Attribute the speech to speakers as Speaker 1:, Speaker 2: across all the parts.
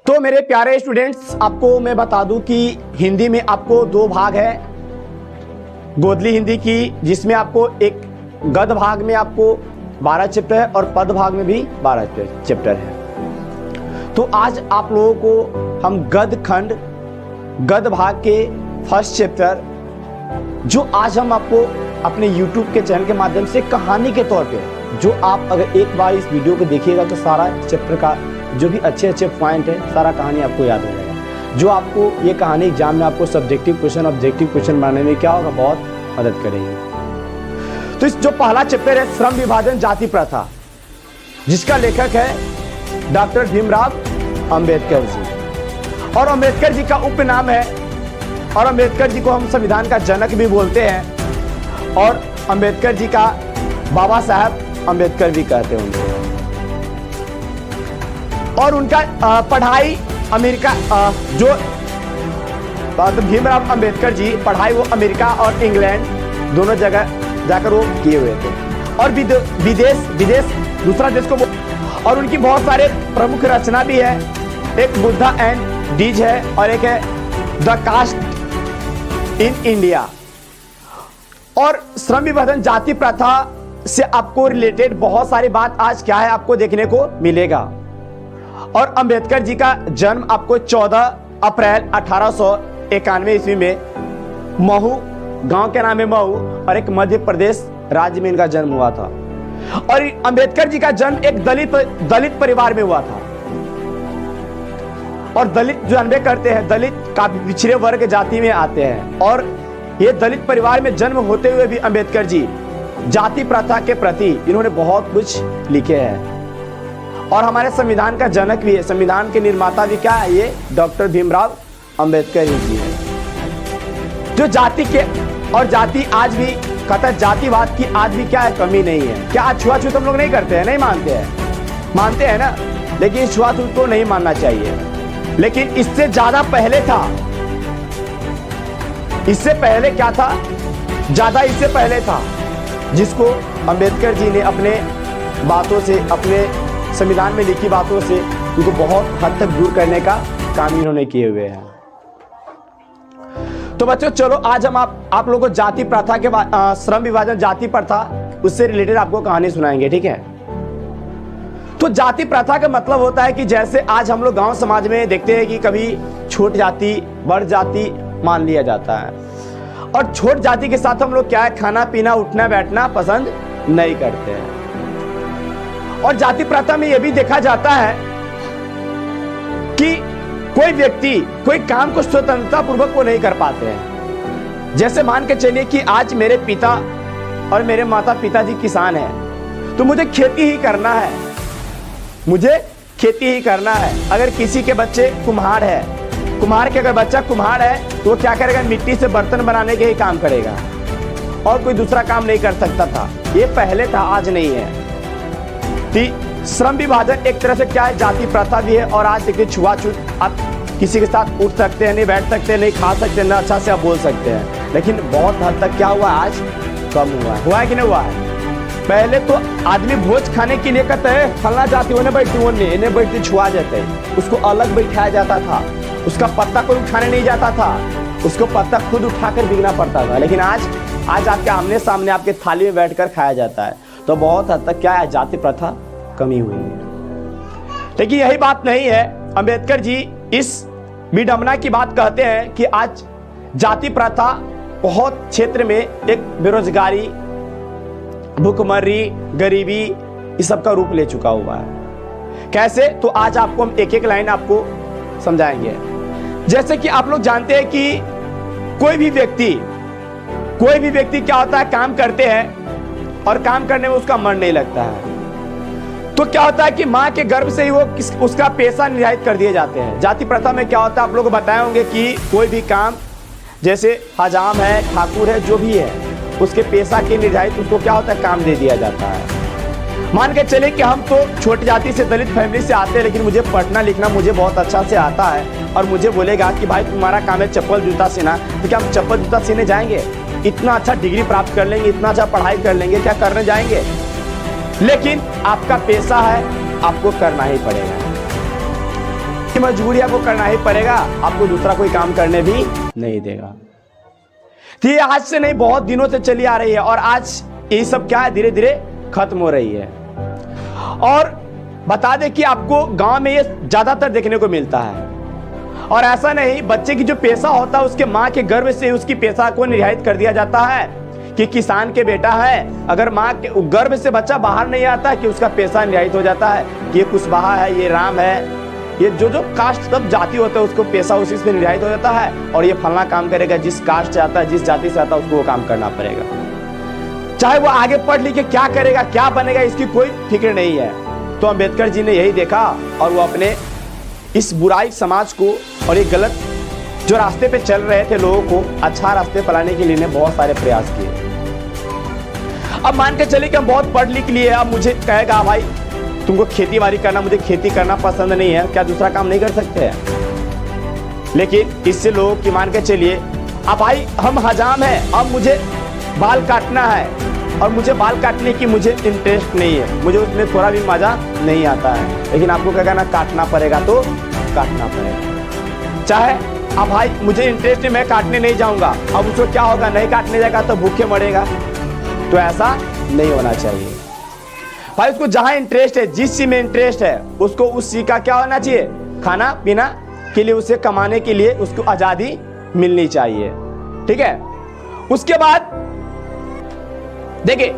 Speaker 1: तो मेरे प्यारे स्टूडेंट्स, आपको मैं बता दूं कि हिंदी में आपको दो भाग है। गोदली हिंदी की, जिसमें आपको एक गद्य भाग में आपको 12 चैप्टर है और पद भाग में भी 12 चैप्टर है। तो आज आप लोगों को हम गद्य भाग के फर्स्ट चैप्टर, जो आज हम आपको अपने YouTube के चैनल के माध्यम से कहानी के तौर पे, जो आप अगर एक बार इस वीडियो को देखिएगा तो सारा चैप्टर का जो भी अच्छे पॉइंट है, सारा कहानी आपको याद हो जाएगा, जो आपको ये कहानी एग्जाम में आपको सब्जेक्टिव क्वेश्चन ऑब्जेक्टिव क्वेश्चन बनाने में क्या होगा, बहुत मदद करेगी। तो इस जो पहला चैप्टर है श्रम विभाजन जाति प्रथा, जिसका लेखक है डॉक्टर भीमराव अंबेडकर जी, और अंबेडकर जी का उपनाम है, और अंबेडकर जी को हम संविधान का जनक भी बोलते हैं, और अंबेडकर जी का बाबा साहब अंबेडकर भी कहते होंगे। और उनका पढ़ाई अमेरिका, जो भीमराव अंबेडकर जी पढ़ाई वो अमेरिका और इंग्लैंड दोनों जगह जाकर वो किए हुए थे, और विदेश दूसरा देश को, और उनकी बहुत सारे प्रमुख रचना भी है। एक बुद्धा एंड डीज है, और एक है द कास्ट इन इंडिया। और श्रम विभाजन जाति प्रथा से आपको रिलेटेड बहुत सारी बात आज क्या है आपको देखने को मिलेगा। और अंबेडकर जी का जन्म आपको 14 अप्रैल 1891 ईस्वी में महू, गांव के नाम है महू, और एक मध्य प्रदेश राज्य में इनका जन्म हुआ था। और अंबेडकर जी का जन्म एक दलित परिवार में हुआ था। और दलित जो अनबे करते हैं, दलित काफी पिछड़े वर्ग जाति में आते हैं, और ये दलित परिवार में जन्म होते हुए भी अंबेडकर जी जाति प्रथा के प्रति इन्होंने बहुत कुछ लिखे हैं। और हमारे संविधान का जनक भी है, संविधान के निर्माता भी क्या है, ये डॉक्टर भीमराव अंबेडकर जी है। जो जाति के, और जाति आज भी कहता है, जातिवाद की आज भी क्या है, कमी नहीं है। क्या आज छुआछूत हम लोग नहीं करते हैं, नहीं मानते हैं ना, लेकिन छुआछूत को नहीं मानना चाहिए। लेकिन इससे ज्यादा पहले था, इससे पहले क्या था, ज्यादा इससे पहले था, जिसको अंबेडकर जी ने अपने बातों से, अपने संविधान में लिखी बातों से उनको बहुत हद तक दूर करने का काम इन्होंने किए हुए हैं। तो बच्चों चलो आज हम आप लोगों को जाति प्रथा के बाद, श्रम विभाजन जाति प्रथा, उससे रिलेटेड आपको कहानी सुनाएंगे, ठीक है। तो जाति प्रथा का मतलब होता है कि जैसे आज हम लोग गांव समाज में देखते हैं कि कभी छोट जाति बड़ जाति मान लिया जाता है, और छोट जाति के साथ हम लोग क्या है, खाना पीना उठना बैठना पसंद नहीं करते हैं। और जाति प्रथा में यह भी देखा जाता है कि कोई व्यक्ति कोई काम को स्वतंत्रता पूर्वक वो नहीं कर पाते हैं। जैसे मान के चलिए कि आज मेरे पिता और मेरे माता पिताजी किसान हैं, तो मुझे खेती ही करना है, मुझे खेती ही करना है। अगर किसी के बच्चे कुम्हार है, कुम्हार के अगर बच्चा कुम्हार है तो वो क्या करेगा, मिट्टी से बर्तन बनाने के ही काम करेगा, और कोई दूसरा काम नहीं कर सकता था। ये पहले था, आज नहीं है। श्रम विभाजन एक तरह से क्या है, जाति प्रथा भी है। और आज देखिए छुआछूत, आप किसी के साथ उठ सकते हैं, नहीं बैठ सकते, नहीं खा सकते, ना अच्छा से आप बोल सकते हैं, लेकिन बहुत हद तक क्या हुआ, आज कम हुआ है कि नहीं हुआ है। पहले तो आदमी भोज खाने के लिए कहते हैं फलना जाति होने बैठी, इन्हें बैठती छुआ जाते हैं, उसको अलग बैठाया जाता था, उसका पत्ता कोई उठाने नहीं जाता था, उसको पत्ता खुद उठाकर बिकना पड़ता था। लेकिन आज आपके आमने सामने आपके थाली में बैठकर खाया जाता है। तो बहुत हद तक क्या है, जाति प्रथा कमी हुई है। लेकिन यही बात नहीं है, अंबेडकर जी इस विडंबना की बात कहते हैं कि आज जाति प्रथा बहुत क्षेत्र में एक बेरोजगारी, भूखमरी, गरीबी, इस सब का रूप ले चुका हुआ है। कैसे, तो आज आपको हम एक एक लाइन आपको समझाएंगे। जैसे कि आप लोग जानते हैं कि कोई भी व्यक्ति क्या होता है, काम करते हैं और काम करने में उसका मन नहीं लगता है, तो क्या होता है कि माँ के गर्भ से ही वो उसका पेशा निर्धारित कर दिए जाते हैं। जाति प्रथा में क्या होता है, आप लोग बताए होंगे कि कोई भी काम, जैसे हजाम है, ठाकुर है, जो भी है, उसके पेशा के निर्धारित उसको क्या होता है, काम दे दिया जाता है। मान के चले कि हम तो छोटी जाति से, दलित फैमिली से आते हैं, लेकिन मुझे पढ़ना लिखना मुझे बहुत अच्छा से आता है, और मुझे बोलेगा कि भाई तुम्हारा काम है चप्पल जूता सीना, तो क्या हम चप्पल जूता सीने जाएंगे? इतना अच्छा डिग्री प्राप्त कर लेंगे, इतना अच्छा पढ़ाई कर लेंगे, क्या करने जाएंगे? लेकिन आपका पेशा है, आपको करना ही पड़ेगा। मजबूरी आपको करना ही पड़ेगा, आपको दूसरा कोई काम करने भी नहीं देगा। तो ये आज से नहीं, बहुत दिनों से चली आ रही है और आज ये सब क्या है, धीरे धीरे खत्म हो रही है। और बता दें कि आपको गांव में ये ज्यादातर देखने को मिलता है। और ऐसा नहीं, बच्चे की जो पेशा होता है उसके माँ के गर्भ से उसकी पेशा को निर्धारित कर दिया जाता है कि किसान के बेटा है। अगर माँ के गर्भ से बच्चा बाहर नहीं आता कि उसका पेशा निर्धारित हो जाता है कि ये कुशवाहा है, ये राम है, ये जो जो कास्ट सब जाति होता है उसको पेशा उसी से निर्धारित हो जाता है। और ये फलना काम करेगा, जिस कास्ट से आता है, जिस जाति से आता है उसको वो काम करना पड़ेगा। चाहे वो आगे पढ़ लिख के क्या करेगा, क्या बनेगा, इसकी कोई फिक्र नहीं है। तो अंबेडकर जी ने यही देखा और वो अपने इस बुराई समाज को और ये गलत जो रास्ते पे चल रहे थे लोगों को अच्छा रास्ते पर लाने के लिए बहुत सारे प्रयास किए। अब मान के चले कि हम बहुत पढ़ लिख लिए, अब मुझे कहेगा भाई तुमको खेती बाड़ी करना, मुझे खेती करना पसंद नहीं है, क्या दूसरा काम नहीं कर सकते हैं? लेकिन इससे लोगों की मान के चलिए, अब भाई हम हजाम है, अब मुझे बाल काटना है और मुझे बाल काटने की मुझे इंटरेस्ट नहीं है, मुझे उसमें थोड़ा भी मजा नहीं आता है, लेकिन आपको क्या करना, काटना पड़ेगा तो काटना पड़ेगा। चाहे अब भाई मुझे इंटरेस्ट नहीं, मैं काटने नहीं जाऊंगा, अब उसको क्या होगा, नहीं काटने जाएगा तो भूखे मरेगा। तो ऐसा नहीं होना चाहिए भाई। उसको जहां इंटरेस्ट है, जिस चीज में इंटरेस्ट है, उसको उस चीज का क्या होना चाहिए, खाना पीना के लिए, उसे कमाने के लिए उसको आजादी मिलनी चाहिए। ठीक है। उसके बाद देखिए,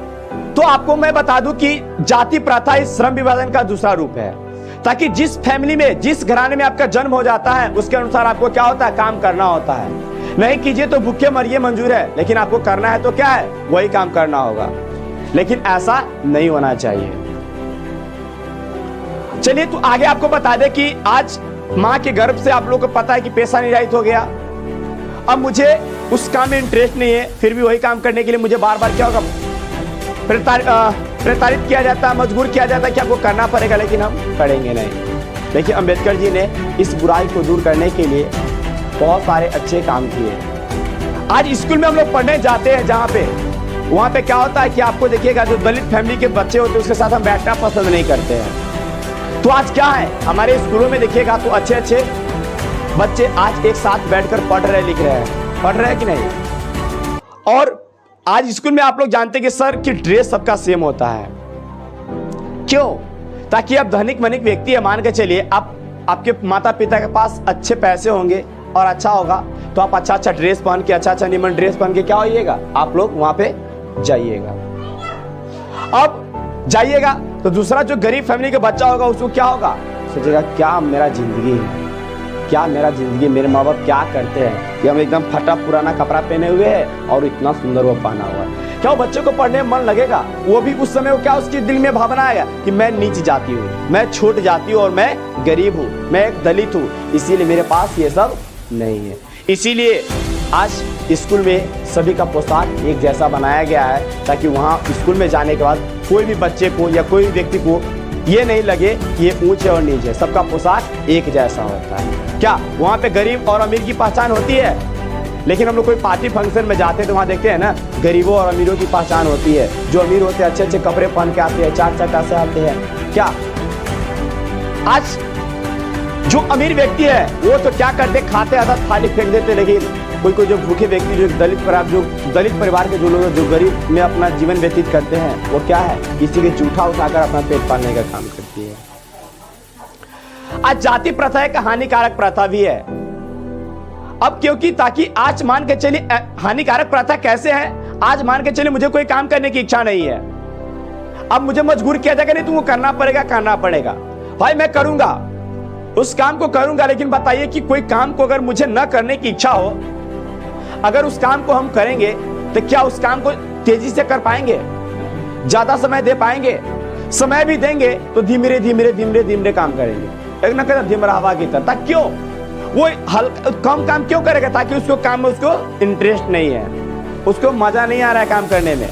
Speaker 1: तो आपको मैं बता दूं कि जाति प्रथा इस श्रम विभाजन का दूसरा रूप है, ताकि जिस फैमिली में, जिस घराने में आपका जन्म हो जाता है उसके अनुसार आपको क्या होता है, काम करना होता है। नहीं कीजिए तो भूखे मरिए मंजूर है, लेकिन आपको करना है तो क्या है, वही काम करना होगा। लेकिन ऐसा नहीं होना चाहिए। चलिए तो आगे आपको बता दे कि आज मां के गर्भ से आप लोगों को पता है कि पेशा निर्धारित हो गया। अब मुझे उस काम में इंटरेस्ट नहीं है, फिर भी वही काम करने के लिए मुझे बार बार क्या होगा, प्रताड़ित किया जाता है, मजबूर किया जाता है कि आपको करना पड़ेगा, लेकिन हम करेंगे नहीं। देखिए अंबेडकर जी ने इस बुराई को दूर करने के लिए बहुत सारे अच्छे काम किए। आज स्कूल में हम लोग पढ़ने जाते हैं, जहाँ पे वहाँ पे क्या होता है कि आपको देखिएगा जो दलित फैमिली के बच्चे होते हैं उसके साथ हम बैठना पसंद नहीं करते हैं। तो आज क्या है, हमारे स्कूलों में देखिएगा तो अच्छे अच्छे बच्चे आज एक साथ बैठकर पढ़ रहे, लिख रहे हैं, पढ़ रहे हैं कि नहीं। और आज स्कूल में आप लोग जानते हैं कि सर की ड्रेस सबका सेम होता है। क्यों? ताकि आप धनिक मनिक व्यक्ति है, मान के चलिए आपके माता पिता के पास अच्छे पैसे होंगे और अच्छा होगा तो आप अच्छा अच्छा ड्रेस पहन के, अच्छा अच्छा निमन ड्रेस पहन के क्या होइएगा, आप लोग वहां पे जाइएगा। अब जाइएगा तो दूसरा जो गरीब फैमिली का बच्चा होगा उसको क्या होगा, सोचेगा क्या मेरा जिंदगी है, क्या मेरा जिंदगी, मेरे माँ बाप क्या करते हैं कि हम एकदम फटा पुराना कपड़ा पहने हुए हैं और इतना सुंदर वो पहना हुआ है। क्या वो बच्चे को पढ़ने में मन लगेगा? वो भी उस समय वो क्या उसके दिल में भावना आएगा कि मैं नीच जाती हूँ, मैं छोट जाती हूँ और मैं गरीब हूँ, मैं एक दलित हूँ, इसीलिए मेरे पास ये सब नहीं है। इसीलिए आज स्कूल में सभी का पोशाक एक जैसा बनाया गया है, ताकि वहाँ स्कूल में जाने के बाद कोई भी बच्चे को या कोई व्यक्ति को ये नहीं लगे कि ये ऊंच है और नीच है, सबका पोशाक एक जैसा होता है। क्या वहाँ पे गरीब और अमीर की पहचान होती है? लेकिन हम लोग कोई पार्टी फंक्शन में जाते हैं तो वहाँ देखते हैं ना, गरीबों और अमीरों की पहचान होती है। जो अमीर होते हैं अच्छे अच्छे कपड़े पहन के आते हैं, चार चक्का से आते हैं। क्या आज जो अमीर व्यक्ति है वो तो क्या करते, खाते आधा थाली फेंक देते, लेकिन कोई जो भूखे व्यक्ति, जो दलित परिवार के जो लोग जो गरीब में अपना जीवन व्यतीत करते हैं, वो क्या है, किसी के जूठा उठाकर अपना पेट पालने का काम करती है। आज जाति प्रथा एक हानिकारक प्रथा भी है। अब क्योंकि ताकि आज मान के चलिए, हानिकारक प्रथा कैसे है, आज मान के चलिए मुझे कोई काम करने की इच्छा नहीं है, अब मुझे मजबूर किया जाएगा, नहीं तुमको करना पड़ेगा। भाई मैं करूंगा, उस काम को करूंगा, लेकिन बताइए कि कोई काम को अगर मुझे न करने की इच्छा हो, अगर उस काम को हम करेंगे तो क्या उस काम को तेजी से कर पाएंगे, ज्यादा समय दे पाएंगे? समय भी देंगे तो धीमे धीमे काम करेंगे, एक ना कदम धीमरा हवा की तरह। क्यों? वो कम काम क्यों करेगा? ताकि उसको काम में उसको इंटरेस्ट नहीं है, उसको मजा नहीं आ रहा है काम करने में।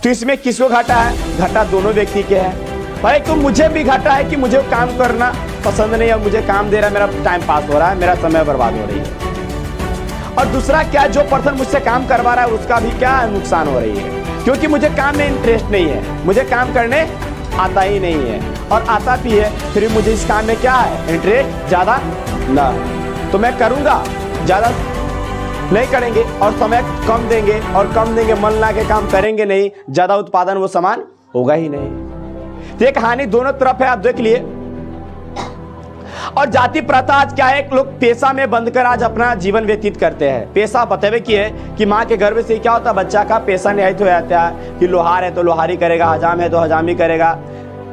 Speaker 1: तो इसमें किसको घाटा है? घाटा दोनों व्यक्ति के है। भाई तो मुझे भी घाटा है कि मुझे काम करना पसंद नहीं है, मुझे काम दे रहा है, मेरा टाइम पास हो रहा है, मेरा समय बर्बाद हो रही है। और दूसरा क्या, जो पर्सन मुझसे काम करवा रहा है उसका भी क्या नुकसान हो रही है, क्योंकि मुझे काम में इंटरेस्ट नहीं है, मुझे काम करने आता ही नहीं है, और आता भी है फिर मुझे इस काम में क्या है, इंटरेस्ट ज़्यादा ना, तो मैं करूँगा, ज़्यादा नहीं करेंगे और समय कम देंगे, और कम देंगे मन ला के काम करेंगे नहीं, ज़्यादा उत्पादन वो सामान होगा ही नहीं। तो ये कहानी दोनों तरफ है, आप देख लिए। और जाति प्रथा आज क्या है, लोग पेशा में बंधकर आज अपना जीवन व्यतीत करते हैं। पेशा बतेवे की है कि माँ के गर्भ से क्या होता है, बच्चा का पेशा निहित हो जाता है कि लोहार है तो लोहारी करेगा, हजाम है तो हजामी करेगा,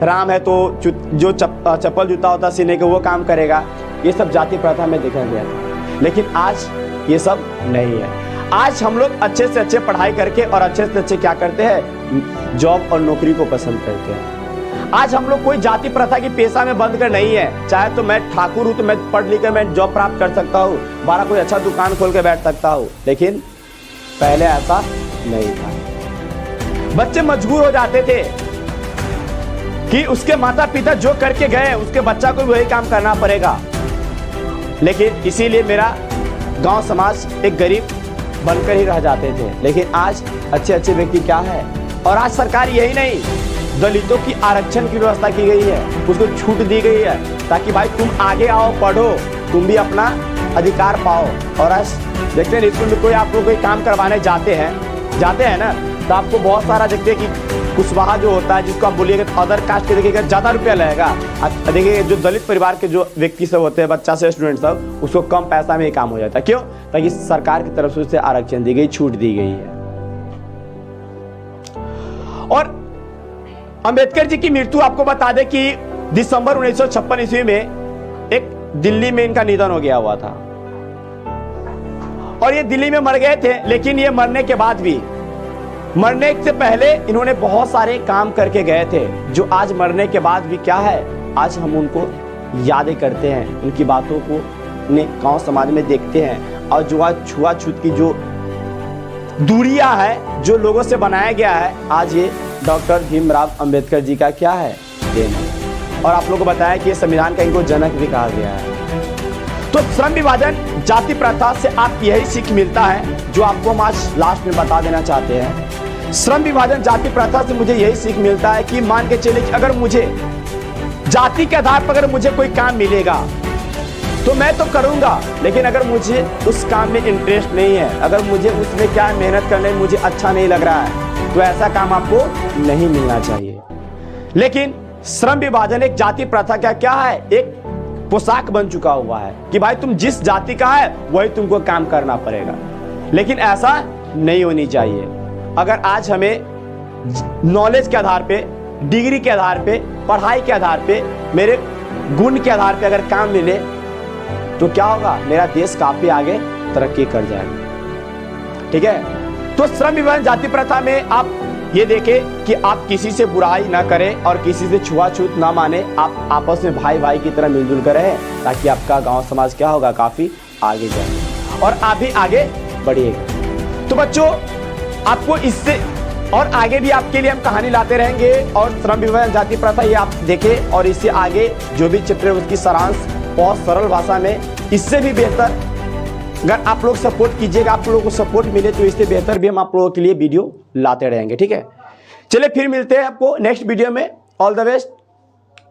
Speaker 1: राम है तो जो चप्पल जूता होता सीने के वो काम करेगा। ये सब जाति प्रथा में देखा गया था, लेकिन आज ये सब नहीं है। आज हम लोग अच्छे से अच्छे पढ़ाई करके और अच्छे से अच्छे क्या करते हैं, जॉब और नौकरी को पसंद करते हैं। आज हम लोग कोई जाति प्रथा की पेशा में बंद कर नहीं है। चाहे तो मैं ठाकुर हूं तो मैं पढ़ लिख कर मैं जॉब प्राप्त कर सकता हूँ, बारह कोई अच्छा दुकान खोल के बैठ सकता हूँ, लेकिन पहले ऐसा नहीं था। बच्चे मजबूर हो जाते थे कि उसके माता पिता जो करके गए उसके बच्चा को भी वही काम करना पड़ेगा, लेकिन इसीलिए मेरा गांव समाज एक गरीब बनकर ही रह जाते थे। लेकिन आज अच्छे अच्छे व्यक्ति क्या है, और आज सरकार यही नहीं, दलितों की आरक्षण की व्यवस्था की गई है, उसको छूट दी गई है ताकि भाई तुम आगे आओ, पढ़ो, तुम भी अपना अधिकार पाओ। और आज देखते हैं स्कूल में कोई आप लोग कोई काम करवाने जाते हैं ना, तो आपको बहुत सारा देखते हैं कि कुशवाहा जो होता है, जिसको आप बोलिएगा अदर कास्ट के देखिएगा ज़्यादा रुपया लगेगा। देखिए जो दलित परिवार के जो व्यक्ति सब होते हैं, बच्चा से स्टूडेंट सब, उसको कम पैसा में ही काम हो जाता है। क्यों? ताकि सरकार की तरफ से उसे आरक्षण दी गई, छूट दी गई है। और अंबेडकर जी की मृत्यु आपको बता दें कि दिसंबर 1956 ईस्वी में एक दिल्ली में इनका निधन हो गया हुआ था, और ये दिल्ली में मर गए थे। लेकिन ये मरने के बाद भी, मरने से पहले इन्होंने बहुत सारे काम करके गए थे, जो आज मरने के बाद भी क्या है, आज हम उनको यादें करते हैं, उनकी बातों को गांव समाज में देखते हैं। और जो आज छुआछूत की जो दूरियां है जो लोगों से बनाया गया है, आज ये डॉक्टर भीमराव अंबेडकर जी का क्या है, देन है। और आप लोगों को बताया कि ये संविधान का इनको जनक भी कहा गया है। तो श्रम विभाजन जाति प्रथा से आप यही सीख मिलता है जो आपको हम आज लास्ट में बता देना चाहते हैं। श्रम विभाजन जाति प्रथा से मुझे यही सीख मिलता है कि मान के चलिए कि अगर मुझे जाति के आधार पर अगर मुझे कोई काम मिलेगा तो मैं तो करूंगा, लेकिन अगर मुझे उस काम में इंटरेस्ट नहीं है, अगर मुझे उसमें क्या मेहनत करने में मुझे अच्छा नहीं लग रहा है, तो ऐसा काम आपको नहीं मिलना चाहिए। लेकिन श्रम विभाजन एक जाति प्रथा का क्या है, एक पोशाक बन चुका हुआ है कि भाई तुम जिस जाति का है वही तुमको काम करना पड़ेगा। लेकिन ऐसा नहीं होनी चाहिए। अगर आज हमें नॉलेज के आधार पे, डिग्री के आधार पे, पढ़ाई के आधार पे, मेरे गुण के आधार पे अगर काम मिले तो क्या होगा, मेरा देश काफी आगे तरक्की कर जाएगा। ठीक है। तो श्रम विभाजन जाति प्रथा में आप ये देखें कि आप किसी से बुराई ना करें और किसी से छुआछूत ना माने, आप आपस में भाई भाई की तरह मिलजुल कर रहें, ताकि आपका गांव समाज क्या होगा, काफी आगे जाए और आप भी आगे बढ़िएगा। तो बच्चों, आपको इससे और आगे भी आपके लिए हम कहानी लाते रहेंगे, और श्रम विभाजन जाति प्रथा ये आप देखें, और इससे आगे जो भी चैप्टर है उसकी सारांश बहुत सरल भाषा में, इससे भी बेहतर अगर आप लोग सपोर्ट कीजिएगा, आप लोगों को सपोर्ट मिले तो इससे बेहतर भी हम आप लोगों के लिए वीडियो लाते रहेंगे। ठीक है, चलिए फिर मिलते हैं आपको नेक्स्ट वीडियो में। All the best.